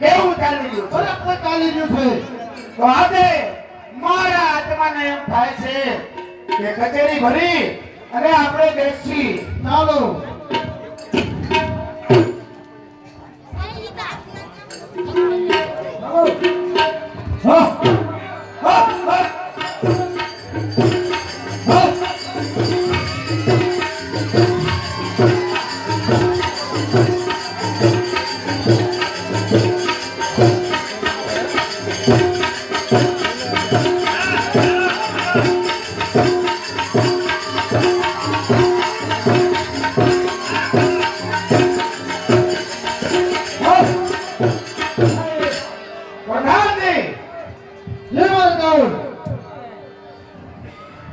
કેવું ચાલી રહ્યું છે? બરાબર ચાલી રહ્યું છે. તો આજે મારા આત્માને એમ થાય છે કે કચેરી ભરી અને આપણે બેસી ચાલો. હા હા હા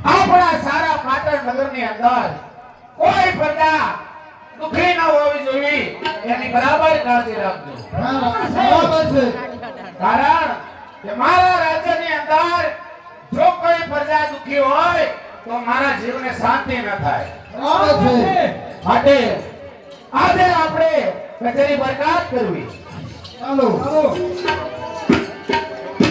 આપણા સારા પાટણ નગરની અંદર કોઈ પ્રજા દુખી ન હોવી જોઈએ એની બરાબર કાળજી રાખજો. બરાબર છે. કારણ કે મારા રાજ્યની અંદર જો કોઈ પ્રજા દુખી હોય તો મારા જીવને શાંતિ ન થાય. બરાબર છે. માટે આજે આપણે કચેરી બરખાસ્ત કરવી. ચાલો.